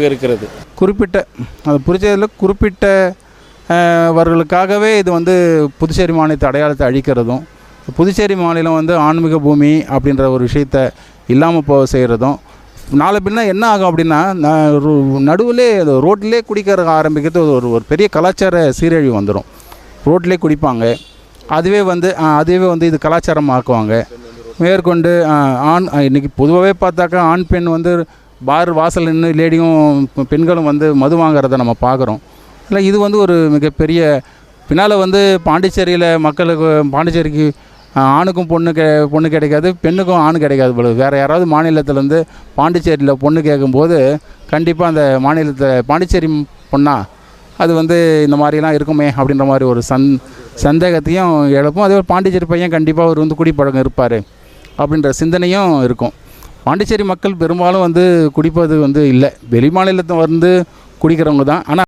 இருக்கிறது. குறிப்பிட்ட அது புதுச்சேரியில் குறிப்பிட்டவர்களுக்காகவே இது வந்து புதுச்சேரி மாநிலத்தை அடையாளத்தை அழிக்கிறதும், புதுச்சேரி மாநிலம் வந்து ஆன்மீக பூமி அப்படின்ற ஒரு விஷயத்த இல்லாமல் போக செய்கிறதும், நாளை பின்ன என்ன ஆகும் அப்படின்னா நடுவிலே ரோட்லேயே குடிக்கிற ஆரம்பிக்கிறது ஒரு பெரிய கலாச்சார சீரழிவு வந்துடும். ரோட்லேயே குடிப்பாங்க, அதுவே வந்து இது கலாச்சாரமாக்குவாங்க. மேற்கொண்டு இன்றைக்கி பொதுவாகவே பார்த்தாக்கா ஆண் பெண் வந்து பார் வாசல் நின்று லேடியும் பெண்களும் வந்து மது வாங்கிறத நம்ம பார்க்குறோம். இல்லை, இது வந்து ஒரு மிகப்பெரிய பின்னால் வந்து பாண்டிச்சேரியில் மக்களுக்கு பாண்டிச்சேரிக்கு ஆணுக்கும் பொண்ணு கிடைக்காது, பெண்ணுக்கும் ஆண் கிடைக்காது போல. வேறு யாராவது மாநிலத்திலேருந்து பாண்டிச்சேரியில் பொண்ணு கேட்கும்போது கண்டிப்பாக அந்த மாநிலத்தில் பாண்டிச்சேரி பொண்ணா அது வந்து இந்த மாதிரிலாம் இருக்குமே அப்படின்ற மாதிரி ஒரு சந்தேகத்தையும் எழுப்பும். அதே ஒரு பாண்டிச்சேரி பையன் கண்டிப்பாக அவர் வந்து குடிப்பழக்கம் இருப்பார் அப்படின்ற சிந்தனையும் இருக்கும். பாண்டிச்சேரி மக்கள் பெரும்பாலும் வந்து குடிப்பது வந்து இல்லை, வெளி மாநிலத்தை வந்து குடிக்கிறவங்க தான். ஆனால்